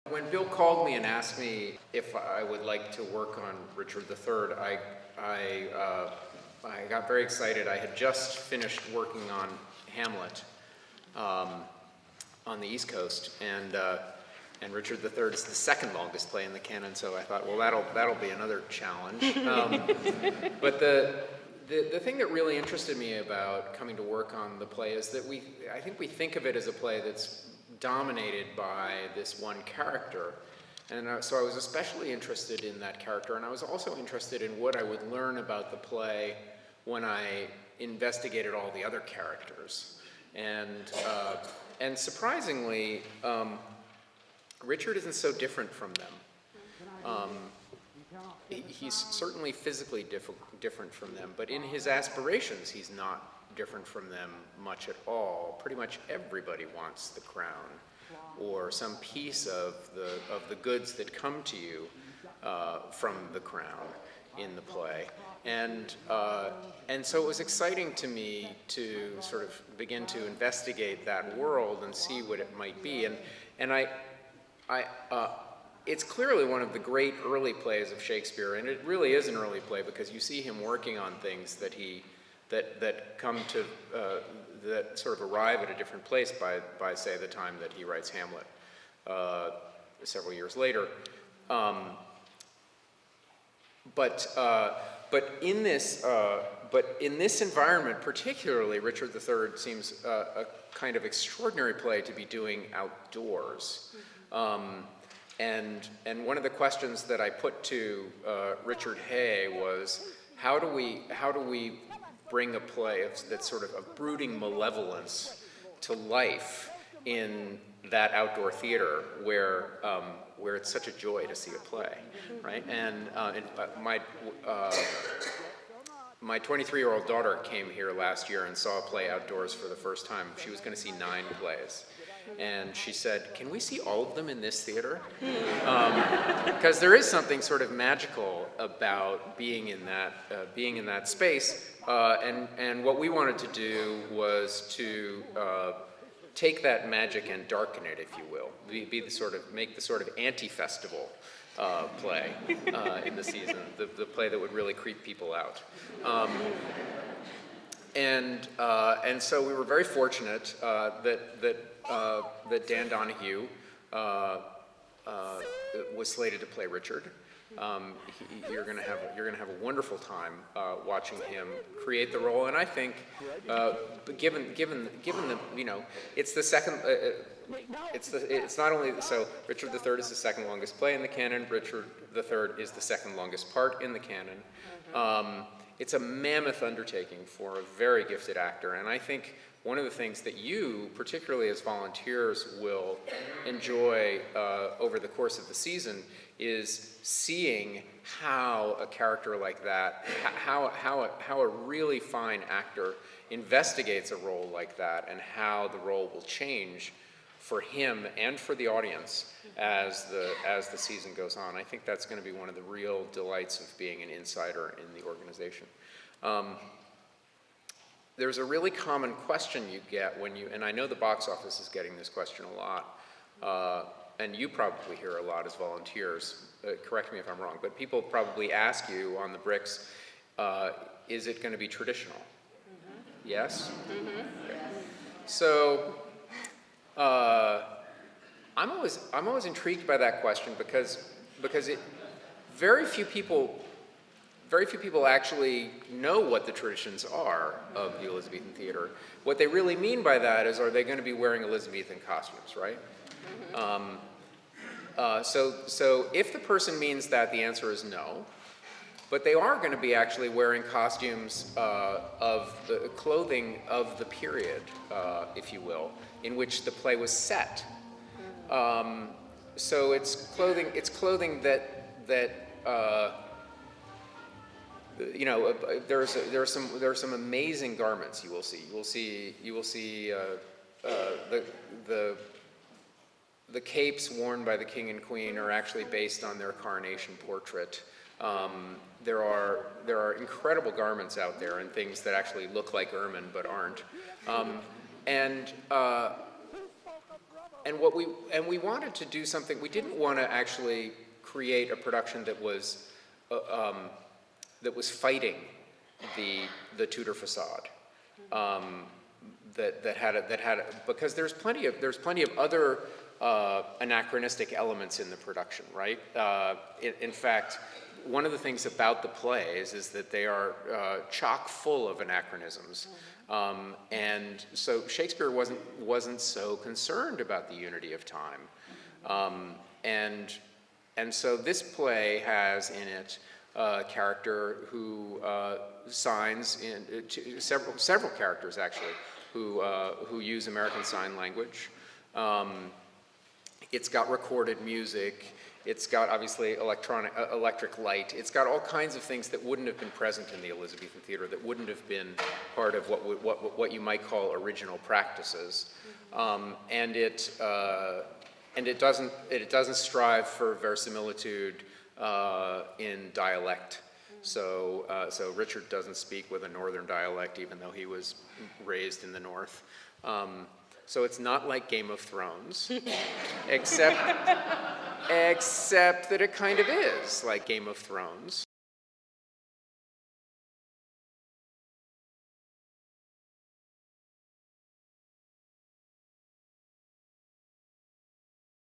When Bill called me and asked me if I would like to work on Richard III, I got very excited. I had just finished working on Hamlet on the East Coast, and Richard III is the second longest play in the canon. So I thought, well, that'll be another challenge. But the thing that really interested me about coming to work on the play is that I think we think of it as a play that's dominated by this one character. And so I was especially interested in that character, and I was also interested in what I would learn about the play when I investigated all the other characters. And surprisingly, Richard isn't so different from them. He's certainly physically different from them, but in his aspirations, he's not different from them much at all. Pretty much everybody wants the crown or some piece of the goods that come to you from the crown in the play. And so it was exciting to me to sort of begin to investigate that world and see what it might be. And it's clearly one of the great early plays of Shakespeare, and it really is an early play because you see him working on things that come to that sort of arrive at a different place by say the time that he writes Hamlet several years later. But in this environment particularly, Richard III seems a kind of extraordinary play to be doing outdoors. And one of the questions that I put to Richard Hay was, how do we bring a play that's sort of a brooding malevolence to life in that outdoor theater where it's such a joy to see a play, right? And my 23-year-old daughter came here last year and saw a play outdoors for the first time. She was going to see 9 plays. And she said, "Can we see all of them in this theater?" Because there is something sort of magical about being in that space. And what we wanted to do was to take that magic and darken it, if you will, make the sort of anti-festival play in the season, the play that would really creep people out. And so we were very fortunate that Dan Donahue was slated to play Richard. You're going to have a wonderful time watching him create the role, and I think, given the it's the second. It's not only so. Richard III is the second longest play in the canon. Richard III is the second longest part in the canon. It's a mammoth undertaking for a very gifted actor, and I think one of the things that you, particularly as volunteers, will enjoy over the course of the season is seeing how a character like that, how a really fine actor investigates a role like that, and how the role will change for him and for the audience as the season goes on. I think that's going to be one of the real delights of being an insider in the organization. There's a really common question you get and I know the box office is getting this question a lot, and you probably hear a lot as volunteers, correct me if I'm wrong, but people probably ask you on the bricks, is it going to be traditional? Mm-hmm. Yes? Mm-hmm. Okay. So I'm always intrigued by that question because very few people actually know what the traditions are of the Elizabethan theater. What they really mean by that is, are they going to be wearing Elizabethan costumes, right? Mm-hmm. So if the person means that, the answer is no. But they are going to be actually wearing costumes of the clothing of the period, if you will, in which the play was set. So it's clothing that there are some amazing garments you will see. You will see the capes worn by the king and queen are actually based on their coronation portrait. There are incredible garments out there and things that actually look like ermine but aren't. we wanted to do something. We didn't want to actually create a production that was fighting the Tudor facade. Because there's plenty of other anachronistic elements in the production, right? In fact, one of the things about the plays is that they are chock full of anachronisms, and so Shakespeare wasn't so concerned about the unity of time, and so this play has in it a character who signs several characters actually who use American Sign Language. It's got recorded music. It's got obviously electric light. It's got all kinds of things that wouldn't have been present in the Elizabethan theater, that wouldn't have been part of what you might call original practices. And it doesn't strive for verisimilitude in dialect. So Richard doesn't speak with a northern dialect, even though he was raised in the north. So it's not like Game of Thrones, except that it kind of is like Game of Thrones.